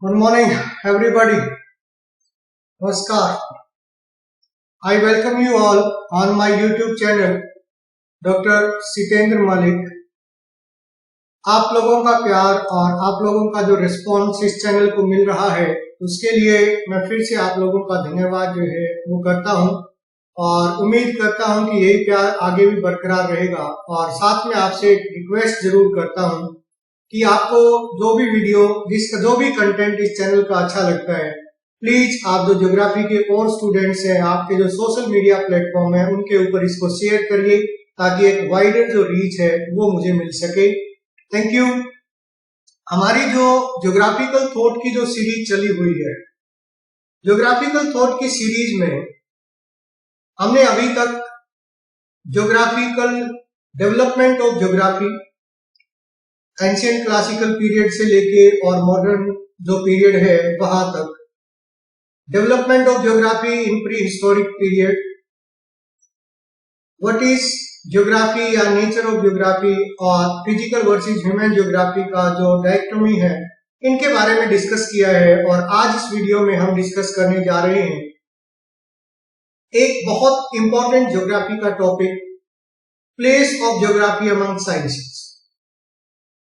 Good morning, everybody. Namaskar. I welcome you all on my YouTube channel, Dr. Sitendra Malik. आप लोगों का प्यार और आप लोगों का जो रिस्पॉन्स इस चैनल को मिल रहा है, उसके लिए मैं फिर से आप लोगों का धन्यवाद जो है वो करता हूं और उम्मीद करता हूं कि यही प्यार आगे भी बरकरार रहेगा। और साथ में आपसे एक रिक्वेस्ट जरूर करता हूं कि आपको जो भी वीडियो, जिसका जो भी कंटेंट इस चैनल का अच्छा लगता है, प्लीज आप जो ज्योग्राफी के और स्टूडेंट्स हैं, आपके जो सोशल मीडिया प्लेटफॉर्म है, उनके ऊपर इसको शेयर करिए ताकि एक वाइडर जो रीच है वो मुझे मिल सके। Thank you. हमारी जो ज्योग्राफिकल थॉट की जो सीरीज चली हुई है, ज्योग्राफिकल थॉट की सीरीज में हमने अभी तक geographical development of geography, ancient classical period से लेके और मॉडर्न जो पीरियड है वहां तक, development of geography in pre historic period, what is geography या नेचर ऑफ ज्योग्राफी, और फिजिकल वर्सेस ह्यूमन ज्योग्राफी का जो डायक्टोमी है, इनके बारे में डिस्कस किया है। और आज इस वीडियो में हम डिस्कस करने जा रहे हैं एक बहुत इंपॉर्टेंट ज्योग्राफी का topic, place of geography among sciences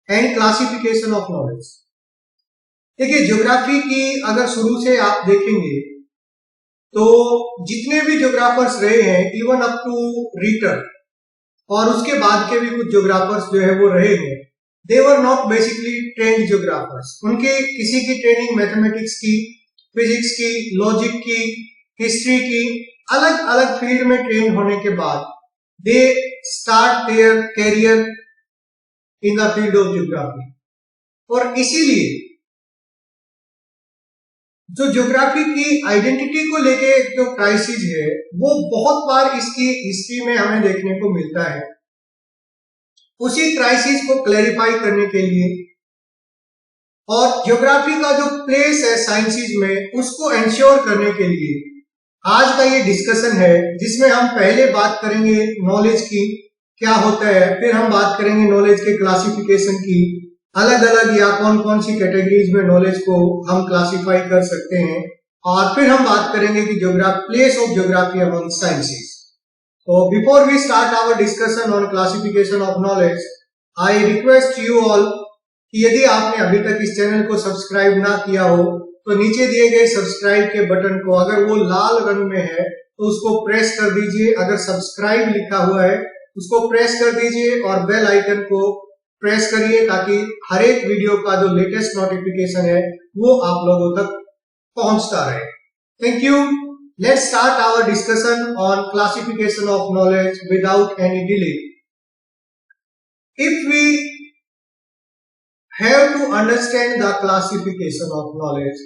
and classification of knowledge. देखिए, ज्योग्राफी की अगर शुरू से आप देखेंगे तो जितने भी ज्योग्राफर्स रहे हैं, इवन अप टू रिटर और उसके बाद के भी कुछ ज्योग्राफर्स जो है वो रहे हैं, they were not basically trained geographers. उनके किसी की ट्रेनिंग मैथमेटिक्स की, फिजिक्स की, लॉजिक की, हिस्ट्री की, अलग अलग फील्ड में ट्रेन होने के बाद they start their career in the field of geography. और इसीलिए जो ज्योग्राफी की आइडेंटिटी को लेके जो क्राइसिस है वो बहुत बार इसकी हिस्ट्री में हमें देखने को मिलता है। उसी क्राइसिस को क्लैरिफाई करने के लिए और ज्योग्राफी का जो प्लेस है साइंसेस में, उसको एंश्योर करने के लिए आज का ये डिस्कशन है, जिसमें हम पहले बात करेंगे नॉलेज की, क्या होता है, फिर हम बात करेंगे नॉलेज के क्लासिफिकेशन की, अलग अलग या कौन कौन सी कैटेगरीज में नॉलेज को हम क्लासिफाई कर सकते हैं, और फिर हम बात करेंगे कि place of geography among sciences. So before we start our discussion on classification of knowledge, I request you all कि यदि आपने अभी तक इस चैनल को सब्सक्राइब ना किया हो तो नीचे दिए गए सब्सक्राइब के बटन को, अगर वो लाल रंग में है तो उसको प्रेस कर दीजिए, अगर सब्सक्राइब लिखा हुआ है उसको प्रेस कर दीजिए और बेल आइकन को प्रेस करिए ताकि हर एक वीडियो का जो लेटेस्ट नोटिफिकेशन है वो आप लोगों तक पहुंचता रहे। Thank you. Let's start our discussion on classification of knowledge without any delay. If we have to understand the classification of knowledge,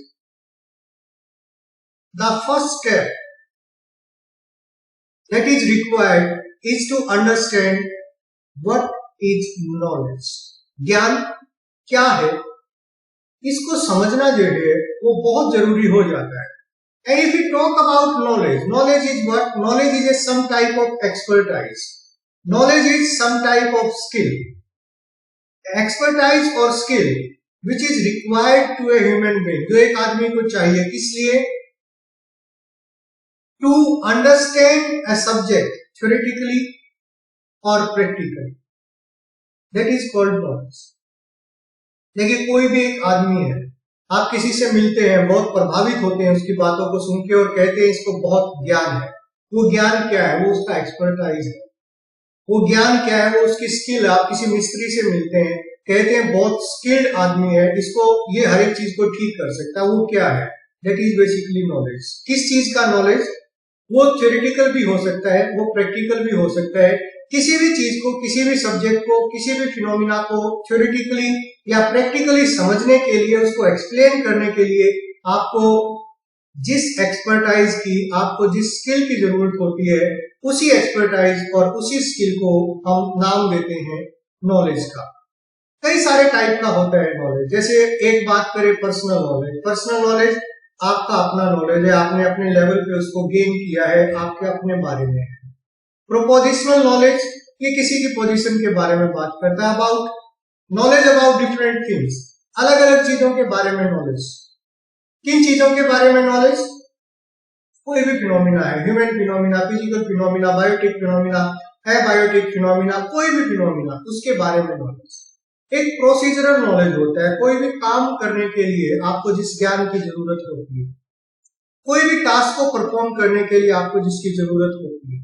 the first step that is required is to understand what is knowledge. ज्ञान क्या है, इसको समझना जो है वो बहुत जरूरी हो जाता है। And if we talk about knowledge, knowledge is what? Knowledge is some type of expertise. Knowledge is some type of skill. Expertise or skill which is required to a human being, जो एक आदमी को चाहिए, किस लिए? To understand a subject theoretically or practically. That is called knowledge. देखिए, कोई भी एक आदमी है, आप किसी से मिलते हैं, बहुत प्रभावित होते हैं उसकी बातों को सुन के और कहते हैं इसको बहुत ज्ञान है। वो ज्ञान क्या है? वो उसका एक्सपर्टाइज है। वो ज्ञान क्या है? वो उसकी स्किल। आप किसी मिस्त्री से मिलते हैं, कहते हैं बहुत स्किल्ड आदमी है, इसको ये हर एक चीज को ठीक कर सकता है। वो क्या है? That is basically knowledge. किस चीज का नॉलेज? वो थ्योरेटिकल भी हो सकता है, वो प्रैक्टिकल भी हो सकता है। किसी भी चीज को, किसी भी सब्जेक्ट को, किसी भी फिनोमिना को थ्योरेटिकली या प्रैक्टिकली समझने के लिए, उसको एक्सप्लेन करने के लिए आपको जिस एक्सपर्टाइज की, आपको जिस स्किल की जरूरत होती है, उसी एक्सपर्टाइज और उसी स्किल को हम नाम देते हैं नॉलेज का। कई सारे टाइप का होता है नॉलेज। जैसे एक बात करें पर्सनल नॉलेज। पर्सनल नॉलेज आपका अपना नॉलेज है, आपने अपने लेवल पे उसको गेन किया है, आपके अपने बारे में है। प्रोपोजिशनल नॉलेज, ये किसी की पोजीशन के बारे में बात करता है। About knowledge about different things, अलग अलग चीजों के बारे में नॉलेज। किन चीजों के बारे में नॉलेज? कोई भी फिनोमिना है, human phenomena, physical phenomena, biotic phenomena, abiotic phenomena, कोई भी फिनोमिना, उसके बारे में नॉलेज। एक प्रोसीजरल नॉलेज होता है, कोई भी काम करने के लिए आपको जिस ज्ञान की जरूरत होती है, कोई भी टास्क को परफॉर्म करने के लिए आपको जिसकी जरूरत होती है।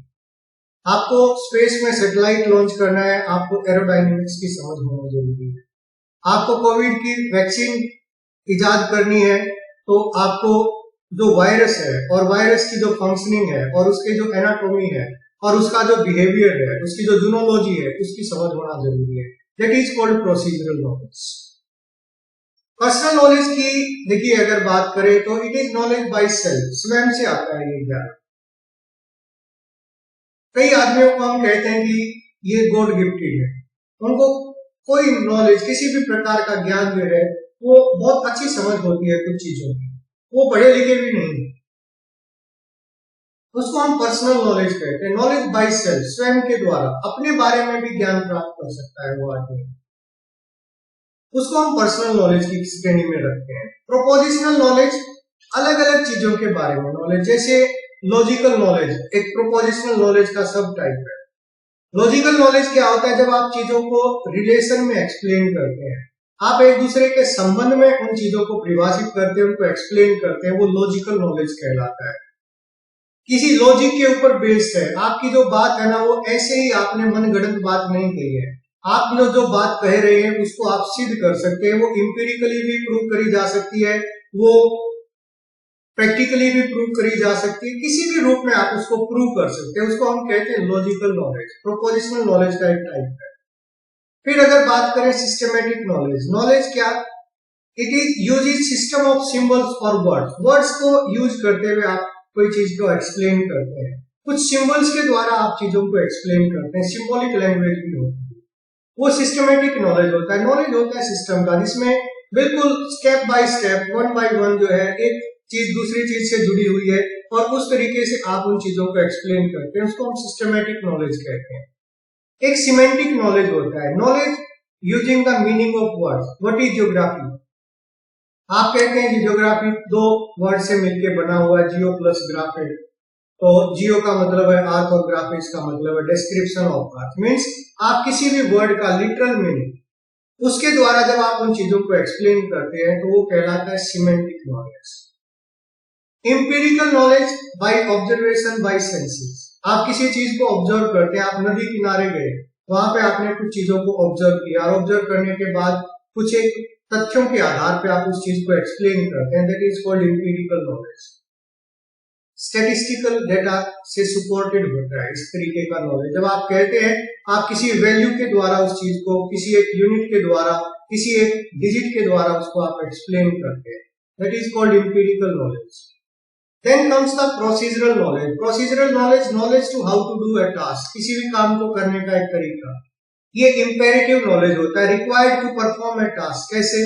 आपको स्पेस में सैटेलाइट लॉन्च करना है, आपको एरोडायनेमिक्स की समझ होना जरूरी है। आपको कोविड की वैक्सीन इजाद करनी है, तो आपको जो वायरस है और वायरस की जो फंक्शनिंग है और उसके जो एनाटॉमी है और उसका जो बिहेवियर है, उसकी जो जूनोलॉजी है, उसकी समझ होना जरूरी है। That is called procedural knowledge. Personal knowledge की देखिए अगर बात करें तो it is knowledge by self, स्वयं से आता है ये ज्ञान। कई आदमियों को हम कहते हैं कि ये गॉड गिफ्टेड है, उनको कोई नॉलेज, किसी भी प्रकार का ज्ञान जो है वो बहुत अच्छी समझ होती है कुछ चीजों की, वो पढ़े लिखे भी नहीं, उसको हम पर्सनल नॉलेज कहते हैं। नॉलेज बाय सेल्फ, स्वयं के द्वारा अपने बारे में भी ज्ञान प्राप्त कर सकता है वो आदमी, उसको हम पर्सनल नॉलेज की श्रेणी में रखते हैं। प्रोपोजिशनल नॉलेज, अलग अलग चीजों के बारे में नॉलेज, जैसे लॉजिकल नॉलेज एक प्रोपोजिशनल नॉलेज का सब टाइप है। लॉजिकल नॉलेज क्या होता है? जब आप चीजों को रिलेशन में एक्सप्लेन करते हैं, आप एक दूसरे के संबंध में उन चीजों को परिभाषित करते हैं, उनको एक्सप्लेन करते हैं, वो लॉजिकल नॉलेज कहलाता है। किसी लॉजिक के ऊपर बेस्ड है, आपकी जो बात है ना वो ऐसे ही आपने मनगढ़ंत बात नहीं कही है, आप जो बात कह रहे हैं उसको आप सिद्ध कर सकते हैं, वो इंपेरिकली भी प्रूव करी जा सकती है, वो प्रैक्टिकली भी प्रूव करी जा सकती है, किसी भी रूप में आप उसको प्रूव कर सकते हैं, उसको हम कहते हैं लॉजिकल नॉलेज। प्रोपोजिशनल नॉलेज का एक टाइप है। फिर अगर बात करें सिस्टमेटिक नॉलेज, नॉलेज क्या? It is using system of symbols और वर्ड्स, वर्ड्स को यूज करते हुए आप कोई चीज को एक्सप्लेन करते हैं, कुछ सिंबल्स के द्वारा आप चीजों को एक्सप्लेन करते हैं, सिंबॉलिक लैंग्वेज भी होती है, वो सिस्टमेटिक नॉलेज होता है। नॉलेज होता है सिस्टम का, जिसमें बिल्कुल step by step, one by one जो है एक चीज दूसरी चीज से जुड़ी हुई है और उस तरीके से आप उन चीजों को एक्सप्लेन करते हैं, उसको हम सिस्टमेटिक नॉलेज कहते हैं। एक सिमेंटिक नॉलेज होता है, knowledge using the meaning of words. What is geography? आप कहते हैं कि ज्योग्राफी दो वर्ड से मिलकर बना हुआ है, जियो प्लस ग्राफिक। तो जियो का मतलब है अर्थ और ग्राफिक्स का मतलब है डिस्क्रिप्शन ऑफ अर्थ। मींस आप किसी भी वर्ड का लिटरल मीनिंग उसके द्वारा जब आप उन चीजों को एक्सप्लेन करते हैं तो वो कहलाता है semantic knowledge. Empirical knowledge by observation bye senses, आप किसी चीज को ऑब्जर्व करते हैं, आप नदी किनारे गए, वहां पे आपने कुछ चीजों को ऑब्जर्व किया और ऑब्जर्व करने के बाद कुछ एक तथ्यों के आधार पे आप उस चीज को एक्सप्लेन करते हैं, that is called empirical knowledge. Statistical data से सपोर्टेड होता है इस तरीके का नॉलेज, जब आप कहते हैं आप किसी वैल्यू के द्वारा उस चीज को, किसी एक यूनिट के द्वारा, किसी एक डिजिट के द्वारा उसको आप एक्सप्लेन करते हैं, that is called empirical knowledge. Then comes the procedural knowledge. Procedural knowledge, knowledge to how to do a task, किसी भी काम को करने का एक तरीका। ये imperative knowledge होता है, required to perform a task। कैसे?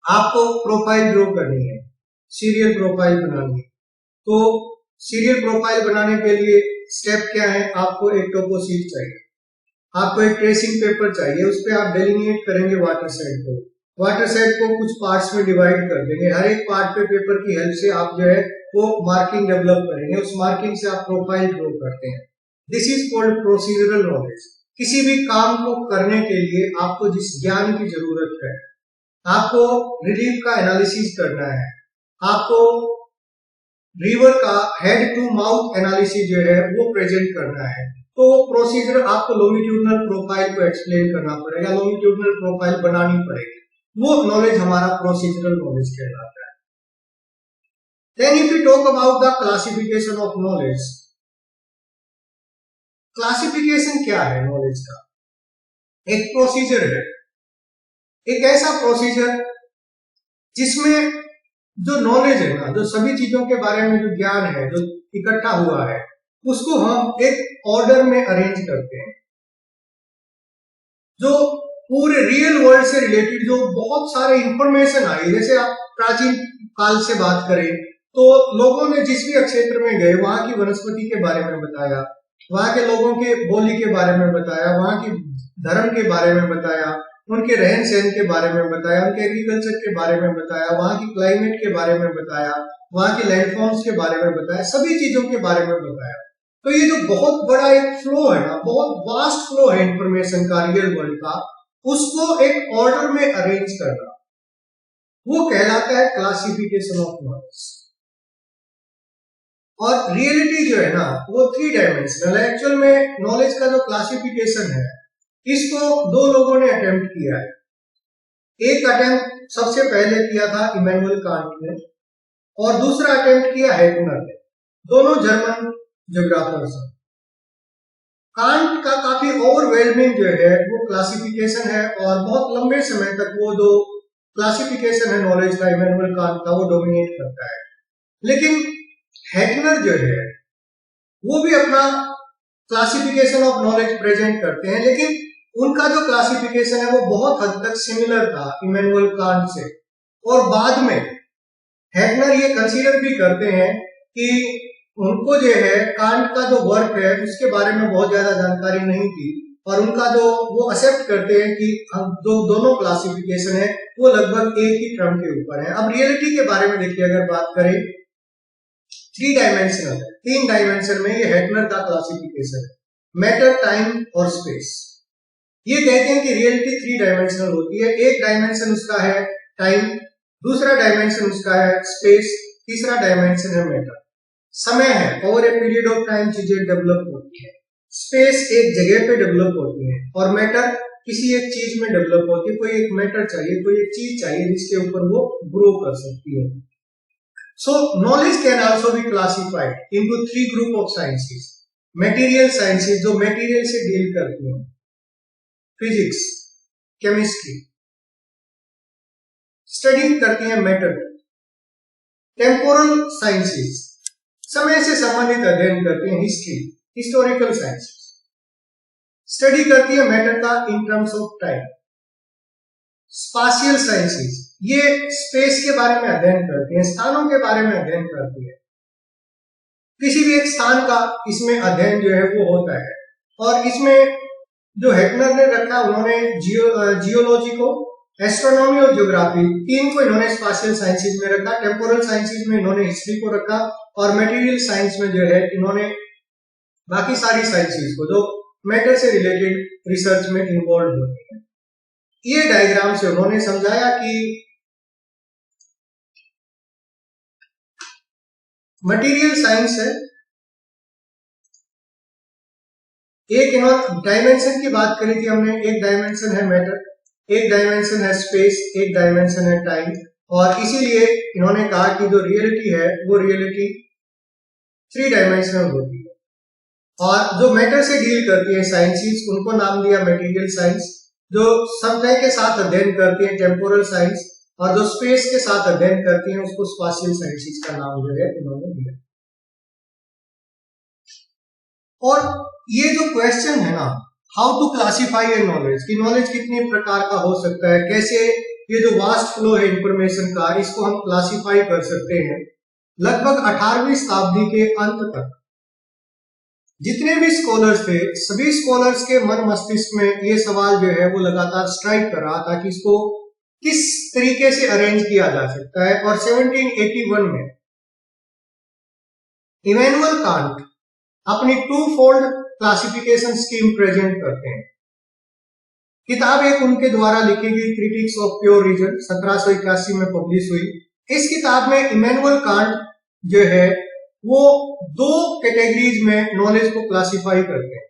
आपको प्रोफाइल ड्रॉ करनी है, सीरियल प्रोफाइल बनानी है, तो सीरियल प्रोफाइल बनाने के लिए स्टेप क्या है? आपको एक टोपो शीट चाहिए, आपको एक ट्रेसिंग पेपर चाहिए, उस पर आप डेलिनेट करेंगे वाटर साइड को, वाटर साइड को कुछ पार्ट्स में डिवाइड कर देंगे, हर एक पार्ट पे पेपर की हेल्प से आप जो है वो मार्किंग डेवलप करेंगे, उस मार्किंग से आप प्रोफाइल ड्रॉ करते हैं। This is called procedural knowledge. किसी भी काम को करने के लिए आपको जिस ज्ञान की जरूरत है, आपको रिलीफ का एनालिसिस करना है, आपको रिवर का हेड टू माउथ एनालिसिस जो है वो प्रेजेंट करना है, तो प्रोसीजर आपको लॉन्गिट्यूडनल प्रोफाइल को एक्सप्लेन करना पड़ेगा, लॉन्गिट्यूडनल प्रोफाइल बनानी पड़ेगी, वो नॉलेज हमारा प्रोसीजरल नॉलेज कहलाता है। Then if you talk about the classification of knowledge, classification क्या है नॉलेज का? एक प्रोसीजर है, एक ऐसा प्रोसीजर जिसमें जो नॉलेज है ना, जो सभी चीजों के बारे में जो ज्ञान है जो इकट्ठा हुआ है, उसको हम एक ऑर्डर में अरेंज करते हैं। जो पूरे रियल वर्ल्ड से रिलेटेड जो बहुत सारे इंफॉर्मेशन आई, जैसे आप प्राचीन काल से बात करें तो लोगों ने जिस भी क्षेत्र में गए वहां की वनस्पति के बारे में बताया, वहां के लोगों के बोली के बारे में बताया, वहां की धर्म के बारे में बताया, उनके रहन सहन के बारे में बताया, उनके एग्रीकल्चर के बारे में बताया, वहां की क्लाइमेट के बारे में बताया, वहां के लैंडफॉर्म्स के बारे में बताया, सभी चीजों के बारे में बताया। तो ये जो बहुत बड़ा एक फ्लो है ना, बहुत वास्ट फ्लो है इंफॉर्मेशन का रियल वर्ल्ड का, उसको एक ऑर्डर में अरेंज करना, वो कहलाता है क्लासिफिकेशन ऑफ नॉलेज। और रियलिटी जो है ना, वो 3 डायमेंशनल है। एक्चुअल में नॉलेज का जो क्लासिफिकेशन है, इसको 2 लोगों ने अटेम्प्ट किया है। एक अटेम्प्ट सबसे पहले किया था इमैनुअल कांट ने, और दूसरा अटेम्प्ट किया हैगनर ने। दोनों जर्मन ज्योग्राफर्स हैं। कांट का काफी ओवरवेलमिंग जो है वो क्लासिफिकेशन है, और बहुत लंबे समय तक वो जो क्लासिफिकेशन है नॉलेज का इमैनुअल कांट का, वो डोमिनेट करता है। लेकिन हैगनर जो है वो भी अपना क्लासिफिकेशन ऑफ नॉलेज प्रेजेंट करते हैं, लेकिन उनका जो क्लासिफिकेशन है वो बहुत हद तक सिमिलर था इमैनुअल कांट से। और बाद में हैगनर ये कंसीडर भी करते हैं कि उनको जो है कांट का जो वर्क है उसके बारे में बहुत ज्यादा जानकारी नहीं थी, और उनका जो वो एक्सेप्ट करते हैं कि हम दोनों क्लासिफिकेशन है वो लगभग एक ही टर्म के ऊपर है। अब रियलिटी के बारे में देखिए, अगर बात करें 3 डायमेंशनल है, 3 डायमेंशन में ये हैगनर का क्लासिफिकेशन है, मैटर, टाइम और स्पेस। ये कहते हैं कि रियलिटी 3 डायमेंशनल होती है। एक डायमेंशन उसका है टाइम, दूसरा डायमेंशन उसका है स्पेस, तीसरा डायमेंशन है मैटर। समय है, over a period of time चीजें डेवलप होती है। स्पेस एक जगह पे डेवलप होती है, और मैटर किसी एक चीज में डेवलप होती है। कोई एक मैटर चाहिए, कोई एक चीज चाहिए जिसके ऊपर वो ग्रो कर सकती है। सो knowledge can also be classified into 3 group of sciences. Material sciences जो मटेरियल से डील करती हैं, फिजिक्स, केमिस्ट्री, स्टडी करती हैं मैटर। टेम्पोरल साइंसेस समय से संबंधित अध्ययन करती हैं, हिस्ट्री, हिस्टोरिकल साइंसेस स्टडी करती है मैटर का in terms of time. Spatial sciences ये स्पेस के बारे में अध्ययन करती हैं, स्थानों के बारे में अध्ययन करती है। किसी भी एक स्थान का इसमें अध्ययन जो है वो होता है। और इसमें जो हैगनर ने रखा, उन्होंने जियोलॉजी को, एस्ट्रोनॉमी और ज्योग्राफी, 3 को इन्होंने स्पाशियल साइंसेज में रखा। टेम्पोरल साइंसेज में इन्होंने हिस्ट्री को रखा, और मटेरियल साइंस में जो है इन्होंने बाकी सारी साइंसेज को जो मैटर से रिलेटेड रिसर्च में इन्वॉल्व होती है। ये डायग्राम से उन्होंने समझाया कि मटेरियल साइंस है, एक डायमेंशन की बात करी थी हमने, एक डायमेंशन है मैटर, एक डायमेंशन है स्पेस, एक डायमेंशन है टाइम। और इसीलिए इन्होंने कहा कि जो रियलिटी है वो रियलिटी 3 डायमेंशनल होती है। और जो मैटर से डील करती है साइंसेस, उनको नाम दिया मटेरियल साइंस। जो समय के साथ अध्ययन करती है टेम्पोरल साइंस, और जो स्पेस के साथ अध्ययन करती है उसको स्पाशियल साइंसेस का नाम जो है उन्होंने दिया। और ये जो क्वेश्चन है ना, how to classify a knowledge, कि नॉलेज कितने प्रकार का हो सकता है, कैसे ये जो वास्ट फ्लो है इंफॉर्मेशन का, इसको हम क्लासिफाई कर सकते हैं। लगभग 18वीं शताब्दी के अंत तक जितने भी स्कॉलर्स थे, सभी स्कॉलर्स के मन मस्तिष्क में ये सवाल जो है वो लगातार स्ट्राइक कर रहा था कि इसको किस तरीके से अरेंज किया जा सकता है। और 1781 में इमैनुअल कांट अपनी 2-फोल्ड क्लासिफिकेशन स्कीम प्रेजेंट करते हैं। किताब एक उनके द्वारा लिखी गई क्रिटिक्स ऑफ प्योर रीजन 1781 में पब्लिश हुई। इस किताब में इमैनुअल कांट जो है वो 2 कैटेगरीज में नॉलेज को क्लासिफाई करते हैं।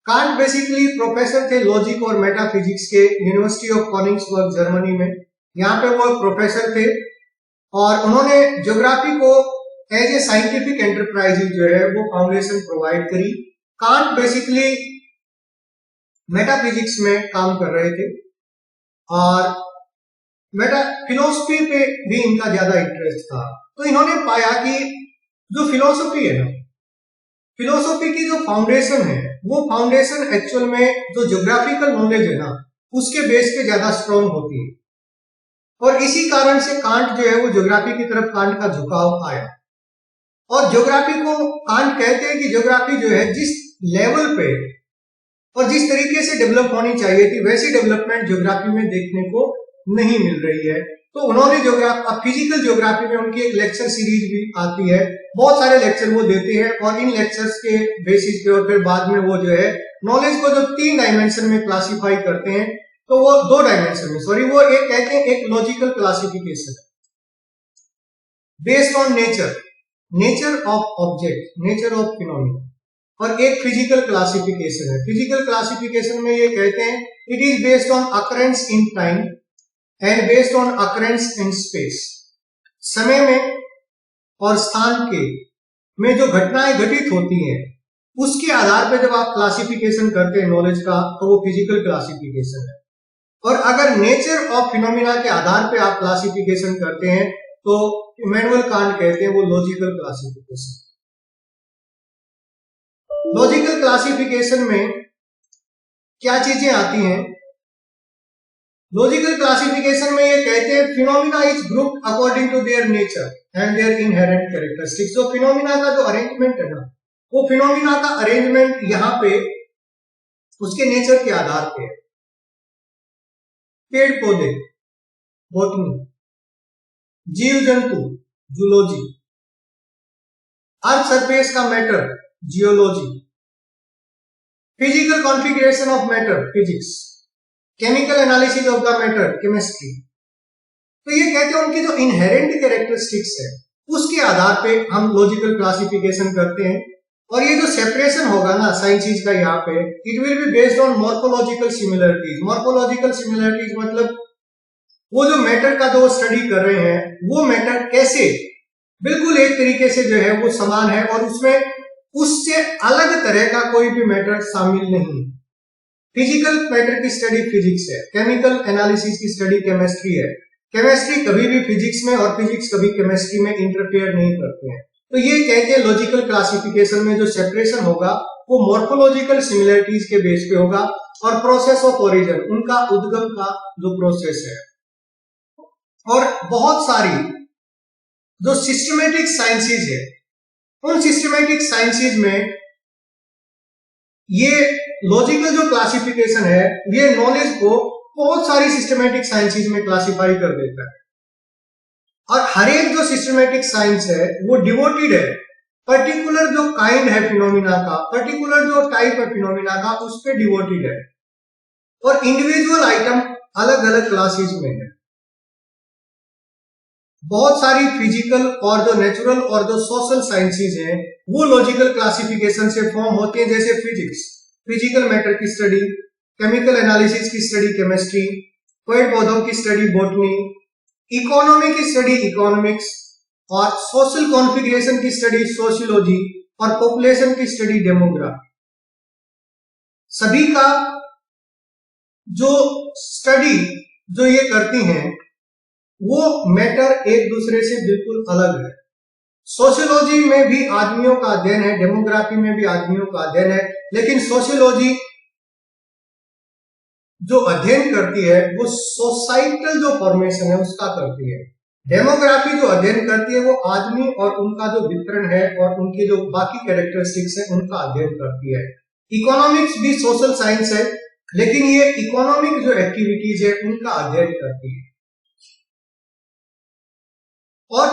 कांट बेसिकली प्रोफेसर थे लॉजिक और मेटाफिजिक्स के यूनिवर्सिटी ऑफ कोनिग्सबर्ग जर्मनी में। यहाँ पे वो प्रोफेसर थे, और उन्होंने ज्योग्राफी को एज ए साइंटिफिक एंटरप्राइज जो है वो फाउंडेशन प्रोवाइड करी। कांट बेसिकली मेटाफिजिक्स में काम कर रहे थे, और फिलोसफी पे भी इनका ज्यादा इंटरेस्ट था। तो इन्होंने पाया कि जो फिलोसफी है ना, फिलोसफी की जो फाउंडेशन है, वो फाउंडेशन एक्चुअल में जो ज्योग्राफिकल नॉलेज है ना, उसके बेस पे ज्यादा स्ट्रॉन्ग होती है। और इसी कारण से कांट जो है वो ज्योग्राफी की तरफ कांट का झुकाव आया। और ज्योग्राफी को कांट कहते हैं कि ज्योग्राफी जो है जिस लेवल पे और जिस तरीके से डेवलप होनी चाहिए थी वैसी डेवलपमेंट ज्योग्राफी में देखने को नहीं मिल रही है। तो उन्होंने फिजिकल ज्योग्राफी में उनकी एक लेक्चर सीरीज भी आती है, बहुत सारे लेक्चर वो देते हैं और इन लेक्चर्स के बेसिस पे और फिर बाद में वो जो है नॉलेज को जो 3 डायमेंशन में क्लासिफाई करते हैं, तो वो 2 डायमेंशन में वो एक कहते हैं एक logical classification based on nature of object, nature of phenomena, और एक फिजिकल क्लासिफिकेशन है। फिजिकल क्लासिफिकेशन में ये कहते हैं it is based on occurrence in time and based on occurrence in space. समय में और स्थान के में जो घटनाएं घटित होती हैं उसके आधार पर जब आप क्लासिफिकेशन करते हैं नॉलेज का, तो वो फिजिकल क्लासिफिकेशन है। और अगर नेचर ऑफ फिनोमिना के आधार पे आप क्लासिफिकेशन करते हैं तो इमैनुअल कांट कहते हैं वो लॉजिकल क्लासिफिकेशन। लॉजिकल क्लासिफिकेशन में क्या चीजें आती हैं? लॉजिकल क्लासिफिकेशन में ये कहते हैं phenomena is group according to their nature and their inherent characteristics. जो फिनोमिना का जो अरेंजमेंट है ना, वो फिनोमिना का अरेंजमेंट यहां पे उसके नेचर के आधार पे है। पेड़ पौधे बॉटनी, जीव जंतु जूलॉजी, अर्थ सरफेस का matter geology, physical configuration of matter physics, chemical analysis of the matter chemistry. तो ये कहते हैं उनकी जो इनहेरेंट कैरेक्टरिस्टिक्स है उसके आधार पे हम लॉजिकल क्लासिफिकेशन करते हैं। और ये जो सेपरेशन होगा ना साइंसिस का यहाँ पे, it will be based on morphological similarities. Morphological similarities मतलब वो जो मैटर का जो स्टडी कर रहे हैं वो मैटर कैसे बिल्कुल एक तरीके से जो है वो समान है और उसमें उससे अलग तरह का कोई भी मैटर शामिल नहीं। फिजिकल मैटर की स्टडी फिजिक्स है, केमिकल एनालिसिस की स्टडी केमिस्ट्री है। केमिस्ट्री कभी भी फिजिक्स में और फिजिक्स कभी केमिस्ट्री में इंटरफेयर नहीं करते हैं। तो ये कहते हैं लॉजिकल क्लासिफिकेशन में जो सेपरेशन होगा वो मॉर्फोलॉजिकल सिमिलरिटीज के बेस पे होगा और प्रोसेस ऑफ ओरिजिन, उनका उद्गम का जो प्रोसेस है। और बहुत सारी जो सिस्टमेटिक साइंसेज है उन सिस्टमेटिक साइंसेज में ये लॉजिकल जो क्लासिफिकेशन है ये नॉलेज को बहुत सारी सिस्टमेटिक साइंसेज में क्लासिफाई कर देता है। और हर एक जो सिस्टमेटिक साइंस है वो डिवोटेड है पर्टिकुलर जो काइंड है फिनोमिना का, पर्टिकुलर जो टाइप है फिनोमिना का, उस पर डिवोटेड है। और इंडिविजुअल आइटम अलग अलग क्लासेस में है। बहुत सारी फिजिकल और जो नेचुरल और जो सोशल साइंसेज हैं वो लॉजिकल क्लासिफिकेशन से फॉर्म होती है, जैसे फिजिक्स, फिजिकल मैटर की स्टडी, केमिकल एनालिसिस की स्टडी केमिस्ट्री, पेड़ पौधों की स्टडी बॉटनी, इकोनॉमी की स्टडी इकोनॉमिक्स, और सोशल कॉन्फिगरेशन की स्टडी सोशियोलॉजी, और पॉपुलेशन की स्टडी डेमोग्राफी। सभी का जो स्टडी जो ये करती हैं वो मैटर एक दूसरे से बिल्कुल अलग है। सोशियोलॉजी में भी आदमियों का अध्ययन है, डेमोग्राफी में भी आदमियों का अध्ययन है, लेकिन सोशियोलॉजी जो अध्ययन करती है वो सोसाइटल जो फॉर्मेशन है उसका करती है। डेमोग्राफी जो अध्ययन करती है वो आदमी और उनका जो वितरण है और उनके जो बाकी कैरेक्टरिस्टिक्स है उनका अध्ययन करती है। इकोनॉमिक्स भी सोशल साइंस है, लेकिन ये इकोनॉमिक जो एक्टिविटीज है उनका अध्ययन करती है। और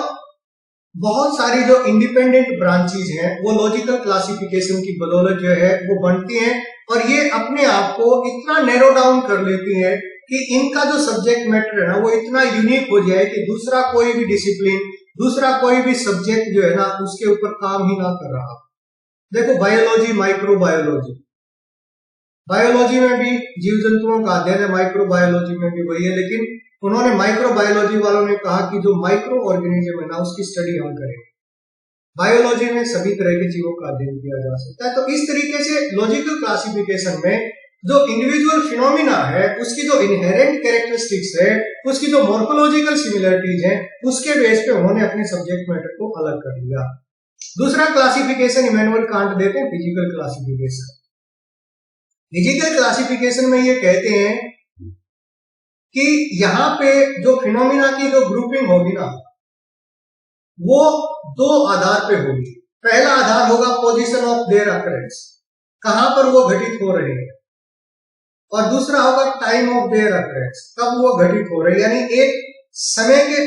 बहुत सारी जो इंडिपेंडेंट ब्रांचेज हैं वो लॉजिकल क्लासिफिकेशन की बदौलत जो है वो बनती हैं और ये अपने आप को इतना नैरो डाउन कर लेती हैं कि इनका जो सब्जेक्ट मैटर है ना वो इतना यूनिक हो जाए कि दूसरा कोई भी डिसिप्लिन, दूसरा कोई भी सब्जेक्ट जो है ना उसके ऊपर काम ही ना कर रहा। देखो बायोलॉजी, माइक्रोबायोलॉजी, बायोलॉजी में भी जीव जंतुओं का अध्ययन है, माइक्रोबायोलॉजी में भी वही है, लेकिन उन्होंने माइक्रोबायोलॉजी वालों ने कहा कि जो माइक्रो ऑर्गेनिज्म है ना उसकी स्टडी हम करें। बायोलॉजी में सभी तरह की चीजों का अध्ययन किया जा सकता है। तो इस तरीके से लॉजिकल क्लासिफिकेशन में जो इंडिविजुअल फिनोमिना है उसकी जो इनहेरेंट कैरेक्टरिस्टिक्स है, उसकी जो मॉर्फोलॉजिकल सिमिलरिटीज है, उसके बेस पे उन्होंने अपने सब्जेक्ट मैटर को अलग कर दिया। दूसरा क्लासिफिकेशन इमैनुअल कांट देते हैं फिजिकल क्लासिफिकेशन। फिजिकल क्लासिफिकेशन में ये कहते हैं कि यहाँ पे जो फिनोमिना की जो ग्रुपिंग होगी ना वो 2 आधार पे होगी। पहला आधार होगा पोजीशन ऑफ देयर अकरेंस, कहां पर वो घटित हो रहे हैं। और दूसरा होगा टाइम ऑफ देयर अकरेंस, कब वो घटित हो रही है, यानी एक समय के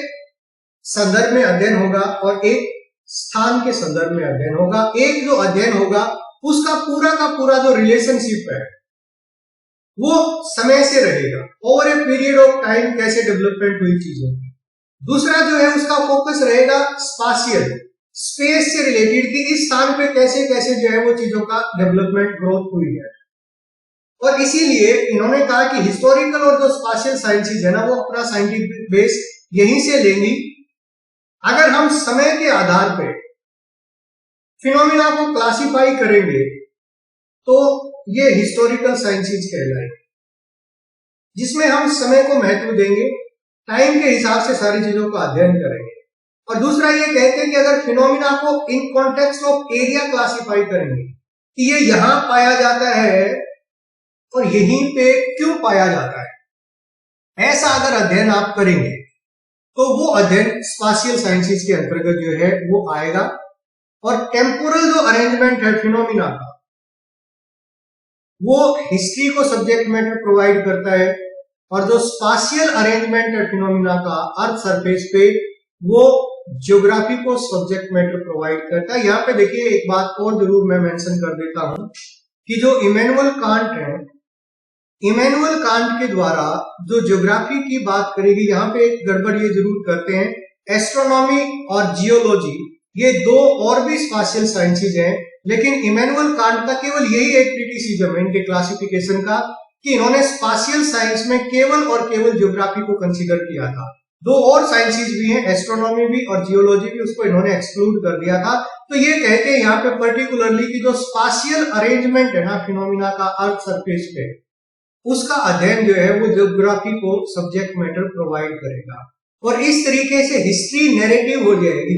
संदर्भ में अध्ययन होगा और एक स्थान के संदर्भ में अध्ययन होगा। एक जो अध्ययन होगा उसका पूरा का पूरा जो रिलेशनशिप है वो समय से रहेगा, over a period of time कैसे डेवलपमेंट हुई चीजों की। दूसरा जो है उसका फोकस रहेगा स्पाशियल, स्पेस से रिलेटेड कि इस स्थान पे कैसे कैसे जो है वो चीजों का डेवलपमेंट ग्रोथ हुई है। और इसीलिए इन्होंने कहा कि हिस्टोरिकल और जो स्पाशियल साइंसेज है ना वो अपना साइंटिफिक बेस यहीं से लेंगी। अगर हम समय के आधार पे फिनोमिना को क्लासिफाई करेंगे तो ये हिस्टोरिकल साइंसेज कहलाएंगे, जिसमें हम समय को महत्व देंगे, टाइम के हिसाब से सारी चीजों का अध्ययन करेंगे। और दूसरा ये कहते हैं कि अगर फिनोमिना को in context of area classify करेंगे कि ये यहां पाया जाता है और यहीं पे क्यों पाया जाता है, ऐसा अगर अध्ययन आप करेंगे तो वो अध्ययन स्पाशियल साइंसेज के अंतर्गत जो है वो आएगा। और टेम्पोरल जो अरेंजमेंट है फिनोमिना का वो हिस्ट्री को सब्जेक्ट मैटर प्रोवाइड करता है, और जो स्पाशियल अरेंजमेंट है फिनोमिना का अर्थ सरफेस पे वो ज्योग्राफी को सब्जेक्ट मैटर प्रोवाइड करता है। यहां पे देखिए एक बात और जरूर मैं मेंशन कर देता हूं कि जो इमैनुअल कांट है, इमैनुअल कांट के द्वारा जो ज्योग्राफी की बात करेगी, यहां पे एक गड़बड़ ये जरूर करते हैं, एस्ट्रोनॉमी और जियोलॉजी ये दो और भी स्पाशियल साइंसेज हैं, लेकिन इमैनुअल कांट का केवल यही एक क्रिटिसिज्म है इनके क्लासिफिकेशन का कि इन्होंने स्पाशियल साइंस में केवल और केवल ज्योग्राफी को कंसीडर किया था। दो और साइंसेज भी हैं, एस्ट्रोनॉमी भी और जियोलॉजी भी, उसको इन्होंने एक्सक्लूड कर दिया था। तो ये कहते हैं यहाँ पे पर्टिकुलरली कि जो स्पाशियल अरेंजमेंट है ना फिनोमिना का अर्थ सरफेस पे, उसका अध्ययन जो है वो ज्योग्राफी को सब्जेक्ट मैटर प्रोवाइड करेगा। और इस तरीके से हिस्ट्री नैरेटिव हो जाएगी,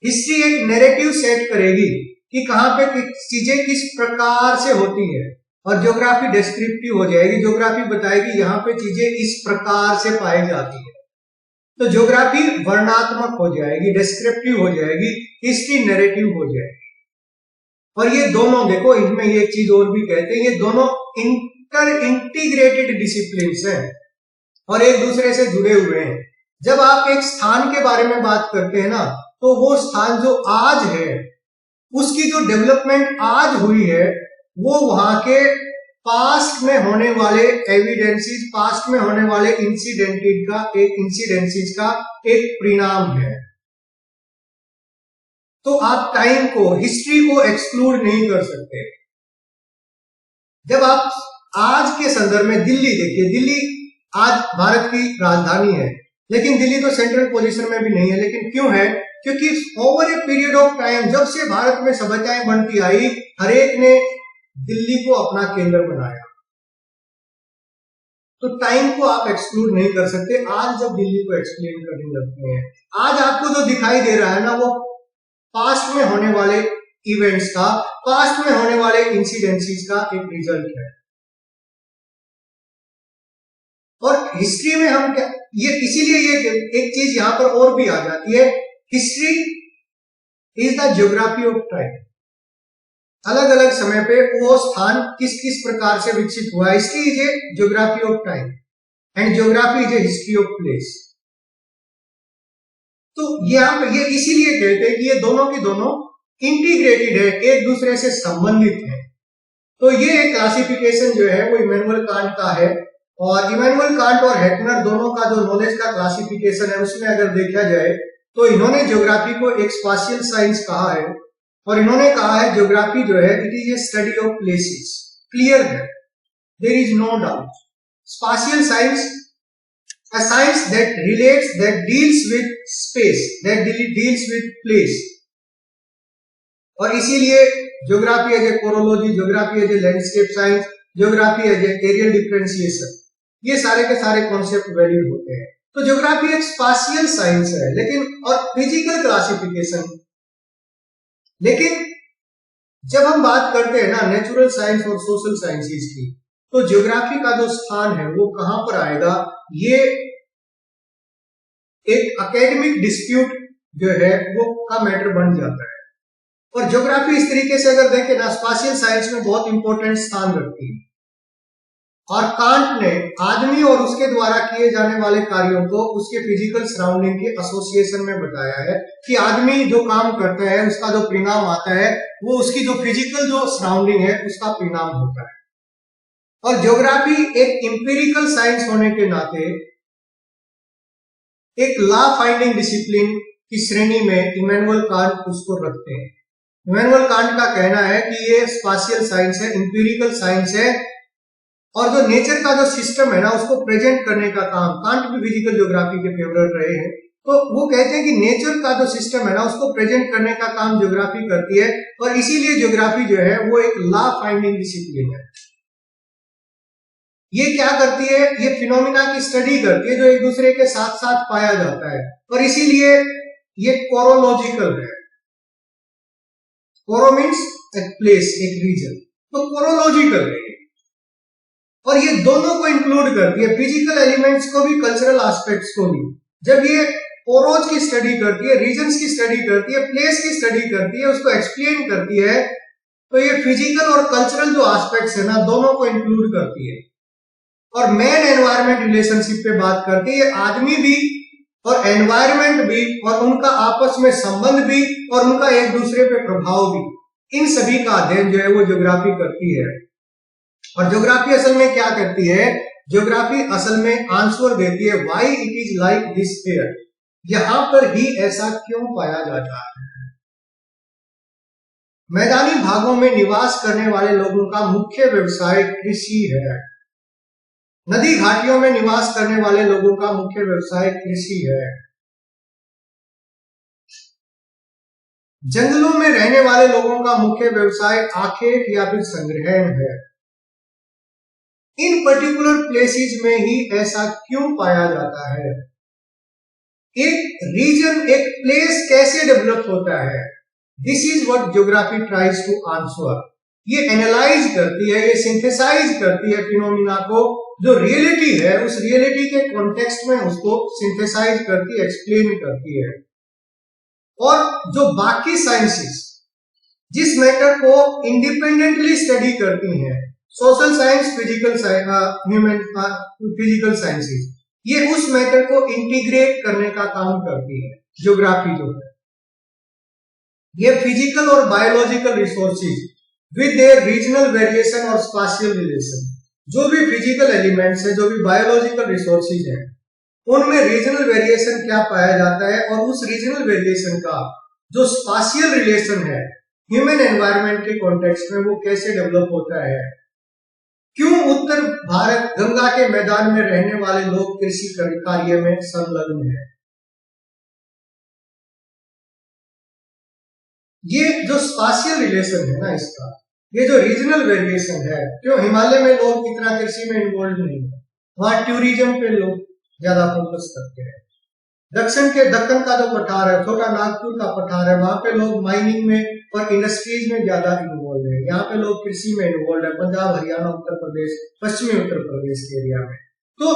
हिस्ट्री एक नैरेटिव सेट करेगी कि कहां पे चीजें किस प्रकार से होती है, और ज्योग्राफी डिस्क्रिप्टिव हो जाएगी, ज्योग्राफी बताएगी यहाँ पे चीजें इस प्रकार से पाई जाती है। तो ज्योग्राफी वर्णनात्मक हो जाएगी, डिस्क्रिप्टिव हो जाएगी, हिस्ट्री नैरेटिव हो जाएगी। और ये दोनों देखो, इनमें ये एक चीज और भी कहते हैं, ये दोनों इंटीग्रेटेड डिसिप्लिन्स हैं और एक दूसरे से जुड़े हुए हैं। जब आप एक स्थान के बारे में बात करते हैं ना, तो वो स्थान जो आज है उसकी जो डेवलपमेंट आज हुई है वो वहां के पास्ट में होने वाले एविडेंसेस, पास्ट में होने वाले इंसिडेंसेस का एक परिणाम है। तो आप टाइम को, हिस्ट्री को एक्सक्लूड नहीं कर सकते। जब आप आज के संदर्भ में दिल्ली देखिए, दिल्ली आज भारत की राजधानी है, लेकिन दिल्ली तो सेंट्रल पोजीशन में भी नहीं है। लेकिन क्यों है? क्योंकि over a period of time जब से भारत में सभ्यताएं बनती आई, हर एक ने दिल्ली को अपना केंद्र बनाया। तो टाइम को आप एक्सक्लूड नहीं कर सकते। आज जब दिल्ली को एक्सप्लेन करने लगते हैं, आज आपको जो दिखाई दे रहा है ना वो पास्ट में होने वाले इवेंट्स का, पास्ट में होने वाले इंसिडेंसेस का एक रिजल्ट है। और हिस्ट्री में हम क्या, ये इसीलिए ये एक चीज यहां पर और भी आ जाती है, history is the geography of time. अलग अलग समय पे वो स्थान किस किस प्रकार से विकसित हुआ, history is a geography of time and geography is a history of place. तो यहां पे ये इसीलिए कहते हैं कि ये दोनों की दोनों इंटीग्रेटेड है, एक दूसरे से संबंधित है। तो ये क्लासिफिकेशन जो है वो इमैनुअल कांट का है, और इमैनुअल कांट और हेटनर दोनों का जो नॉलेज का क्लासिफिकेशन है उसमें अगर देखा जाए तो इन्होंने ज्योग्राफी को एक स्पाशियल साइंस कहा है, और इन्होंने कहा है ज्योग्राफी जो है it is a study of places. Clear है, there is no doubt. Spatial science, a science that relates, that deals with space, that deals with place। और इसीलिए geography as a chorology, geography as a landscape science, geography as a areal differentiation, ये सारे के सारे concept valid होते हैं। तो geography एक स्पाशियल साइंस है, लेकिन और फिजिकल क्लासिफिकेशन। लेकिन जब हम बात करते हैं ना नेचुरल साइंस और सोशल साइंसेस की, तो ज्योग्राफी का जो स्थान है वो कहां पर आएगा, ये एक एकेडमिक डिस्प्यूट जो है वो का मैटर बन जाता है। और ज्योग्राफी इस तरीके से अगर देखें ना, स्पाशियल साइंस में बहुत इंपॉर्टेंट स्थान रखती है। और कांट ने आदमी और उसके द्वारा किए जाने वाले कार्यों को उसके फिजिकल सराउंडिंग के एसोसिएशन में बताया है कि आदमी जो काम करता है उसका जो परिणाम आता है वो उसकी जो फिजिकल जो सराउंडिंग है उसका परिणाम होता है। और ज्योग्राफी एक इंपिरिकल साइंस होने के नाते एक लॉ फाइंडिंग डिसिप्लिन की श्रेणी में इमैनुअल कांट उसको रखते हैं। इमैनुअल कांट का कहना है कि ये स्पाशियल साइंस है, इंपिरिकल साइंस है, और जो नेचर का जो सिस्टम है ना उसको प्रेजेंट करने का काम, कांट भी फिजिकल ज्योग्राफी के फेवरेट रहे हैं, तो वो कहते हैं कि नेचर का जो सिस्टम है ना उसको प्रेजेंट करने का काम ज्योग्राफी करती है, और इसीलिए ज्योग्राफी जो है वो एक लॉ फाइंडिंग डिसिप्लिन है। ये क्या करती है, ये फिनोमिना की स्टडी करती है जो एक दूसरे के साथ साथ पाया जाता है, और इसीलिए ये कोरोलॉजिकल है। कोरो मीन्स एक प्लेस, एक रीजन, तो कोरोलॉजिकल है। और ये दोनों को इंक्लूड करती है, फिजिकल एलिमेंट्स को भी, कल्चरल एस्पेक्ट्स को भी। जब ये कोरोज की स्टडी करती है, रीजन्स की स्टडी करती है, प्लेस की स्टडी करती है, उसको एक्सप्लेन करती है, तो ये फिजिकल और कल्चरल जो एस्पेक्ट्स है ना दोनों को इंक्लूड करती है। और मैन एनवायरमेंट रिलेशनशिप पे बात करती है, आदमी भी और एनवायरमेंट भी, और उनका आपस में संबंध भी, और उनका एक दूसरे पे प्रभाव भी, इन सभी का अध्ययन जो है वो ज्योग्राफी करती है। और ज्योग्राफी असल में क्या करती है, ज्योग्राफी असल में आंसर देती है why it is like this here, यहां पर ही ऐसा क्यों पाया जाता है। मैदानी भागों में निवास करने वाले लोगों का मुख्य व्यवसाय कृषि है। नदी घाटियों में निवास करने वाले लोगों का मुख्य व्यवसाय कृषि है। जंगलों में रहने वाले लोगों का मुख्य व्यवसाय आखेट या फिर संग्रहण है। इन पर्टिकुलर प्लेसेस में ही ऐसा क्यों पाया जाता है। एक रीजन, एक प्लेस कैसे डेवलप होता है, this is what geography tries to answer. ये एनालाइज करती है, ये सिंथेसाइज करती है फिनोमिना को, जो रियलिटी है उस रियलिटी के कॉन्टेक्स्ट में उसको सिंथेसाइज करती है, एक्सप्लेन करती है। और जो बाकी साइंसेस जिस मैटर को इंडिपेंडेंटली स्टडी करती हैं, social science, physical science, human physical sciences, ये उस मैटर को इंटीग्रेट करने का काम करती है। ज्योग्राफी जो है ये फिजिकल और biological resources with their regional variation और स्पाशियल रिलेशन, जो भी फिजिकल एलिमेंट्स है, जो भी बायोलॉजिकल रिसोर्सेज है, उनमें रीजनल वेरिएशन क्या पाया जाता है, और उस रीजनल वेरिएशन का जो स्पाशियल रिलेशन है ह्यूमन एनवायरनमेंट के कॉन्टेक्स्ट में वो कैसे डेवलप होता है। क्यों उत्तर भारत गंगा के मैदान में रहने वाले लोग कृषि कार्य में संलग्न है। ये जो स्पाशियल रिलेशन है ना इसका, ये जो रीजनल वेरिएशन है, क्यों हिमालय में लोग इतना कृषि में इन्वॉल्व नहीं है, वहां टूरिज्म पे लोग ज्यादा फोकस करते हैं। दक्षिण के दक्कन का जो पठार है, छोटा नागपुर का पठार है, वहां पे लोग माइनिंग में और इंडस्ट्रीज में ज्यादा इन्वॉल्व है। यहाँ पे लोग कृषि में इन्वॉल्व है, पंजाब, हरियाणा, उत्तर प्रदेश, पश्चिमी उत्तर प्रदेश के एरिया में। तो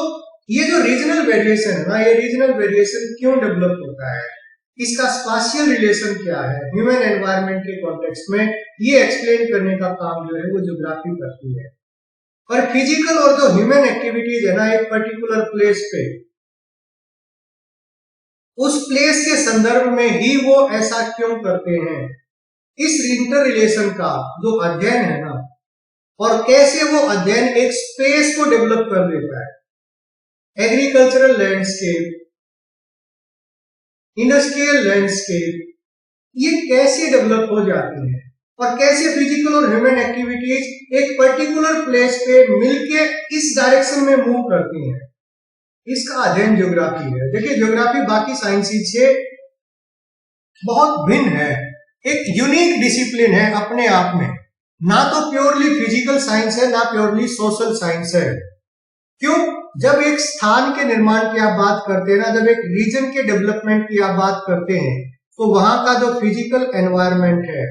ये जो रीजनल वेरिएशन है ना, ये रीजनल वेरिएशन क्यों डेवलप होता है, इसका स्पाशियल रिलेशन क्या है ह्यूमन एनवायरनमेंट के कॉन्टेक्स्ट में, ये एक्सप्लेन करने का काम जो है वो ज्योग्राफी करती है। और फिजिकल और जो ह्यूमन एक्टिविटीज है ना एक पर्टिकुलर प्लेस पे, उस प्लेस के संदर्भ में ही वो ऐसा क्यों करते हैं, इस इंटर रिलेशन का जो अध्ययन है ना, और कैसे वो अध्ययन एक स्पेस को डेवलप कर देता है। एग्रीकल्चरल लैंडस्केप, इंडस्ट्रियल लैंडस्केप, ये कैसे डेवलप हो जाती है, और कैसे फिजिकल और ह्यूमन एक्टिविटीज एक पर्टिकुलर प्लेस पे मिलके इस डायरेक्शन में मूव करती हैं, इसका अध्ययन ज्योग्राफी है। देखिए ज्योग्राफी बाकी साइंसेज से बहुत भिन्न है, एक यूनिक डिसिप्लिन है अपने आप में, ना तो प्योरली फिजिकल साइंस है, ना प्योरली सोशल साइंस है। क्यों, जब एक स्थान के निर्माण की आप बात करते हैं ना, जब एक रीजन के डेवलपमेंट की आप बात करते हैं, तो वहां का जो फिजिकल एनवायरनमेंट है,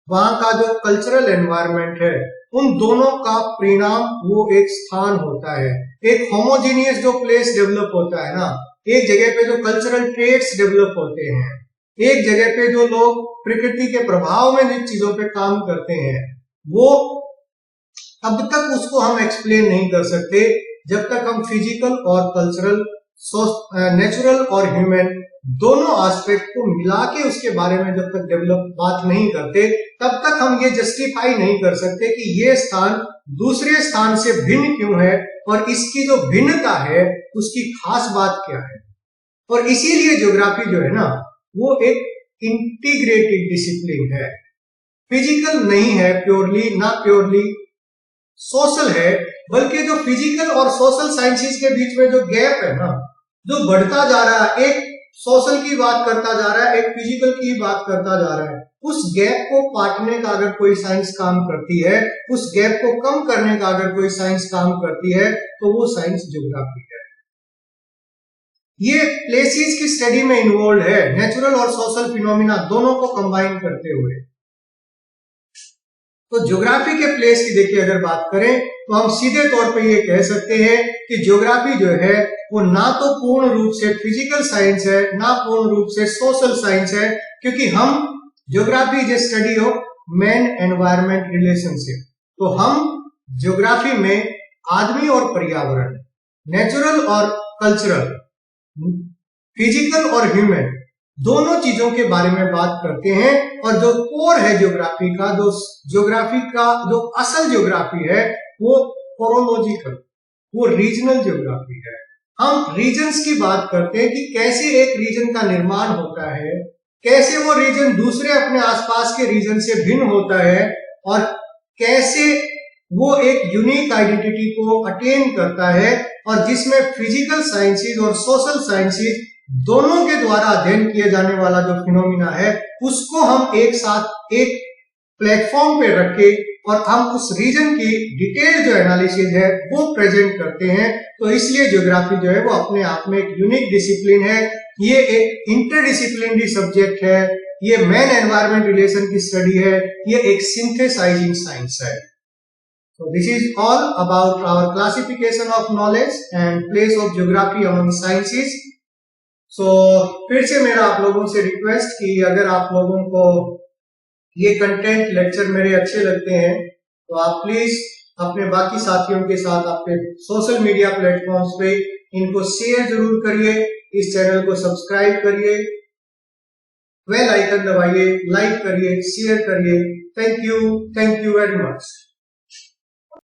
वहां का जो कल्चरल एनवायरनमेंट है, उन दोनों का परिणाम वो एक स्थान होता है। एक होमोजीनियस जो प्लेस डेवलप होता है ना, एक जगह पे जो कल्चरल ट्रेट्स डेवलप होते हैं, एक जगह पे जो लोग प्रकृति के प्रभाव में जिन चीजों पे काम करते हैं, वो अब तक उसको हम एक्सप्लेन नहीं कर सकते जब तक हम फिजिकल और कल्चरल, नेचुरल और ह्यूमन दोनों एस्पेक्ट को मिला के उसके बारे में जब तक डेवलप बात नहीं करते, तब तक हम ये जस्टिफाई नहीं कर सकते कि ये स्थान दूसरे स्थान से भिन्न क्यों है और इसकी जो भिन्नता है उसकी खास बात क्या है। और इसीलिए ज्योग्राफी जो है ना, वो एक इंटीग्रेटेड डिसिप्लिन है, फिजिकल नहीं है प्योरली, ना प्योरली सोशल है, बल्कि जो फिजिकल और सोशल साइंसेस के बीच में जो गैप है ना, जो बढ़ता जा रहा है, एक सोशल की बात करता जा रहा है, एक फिजिकल की बात करता जा रहा है, उस गैप को पाटने का अगर कोई साइंस काम करती है, उस गैप को कम करने का अगर कोई साइंस काम करती है, तो वो साइंस ज्योग्राफी है। ये प्लेसेस की स्टडी में इन्वॉल्व है, नेचुरल और सोशल फिनोमिना दोनों को कंबाइन करते हुए। तो ज्योग्राफी के प्लेस की देखिए अगर बात करें तो हम सीधे तौर पे ये कह सकते हैं कि ज्योग्राफी जो है वो ना तो पूर्ण रूप से फिजिकल साइंस है, ना पूर्ण रूप से सोशल साइंस है, क्योंकि हम geography is a study of man environment relationship. तो हम ज्योग्राफी में आदमी और पर्यावरण, नेचुरल और कल्चरल, फिजिकल और ह्यूमन दोनों चीजों के बारे में बात करते हैं। और जो कोर है ज्योग्राफी का, जो असल ज्योग्राफी है वो कोरोलॉजिकल, वो रीजनल ज्योग्राफी है। हम रीजन्स की बात करते हैं कि कैसे एक रीजन का निर्माण होता है, कैसे वो रीजन दूसरे अपने आसपास के रीजन से भिन्न होता है और कैसे वो एक यूनिक आइडेंटिटी को अटेन करता है, और जिसमें फिजिकल साइंसेज और सोशल साइंसेज दोनों के द्वारा अध्ययन किए जाने वाला जो फिनोमिना है उसको हम एक साथ एक प्लेटफॉर्म पे रखे और हम उस रीजन की डिटेल जो एनालिसिस है वो प्रेजेंट करते हैं। तो इसलिए ज्योग्राफी जो है वो अपने आप में एक यूनिक डिसिप्लिन है, ये एक इंटरडिसिप्लिनरी सब्जेक्ट है, ये मैन एनवायरमेंट रिलेशन की स्टडी है, ये एक सिंथेसाइजिंग साइंस है। So this is all about our classification of knowledge and place of geography among sciences. So फिर से मेरा आप लोगों से रिक्वेस्ट कि अगर आप लोगों को ये कंटेंट लेक्चर मेरे अच्छे लगते हैं तो आप प्लीज अपने बाकी साथियों के साथ आपके सोशल मीडिया प्लेटफॉर्म्स पे इनको शेयर जरूर करिए, इस चैनल को सब्सक्राइब करिए, बेल आइकन दबाइए, लाइक करिए, शेयर करिए। Thank you very much.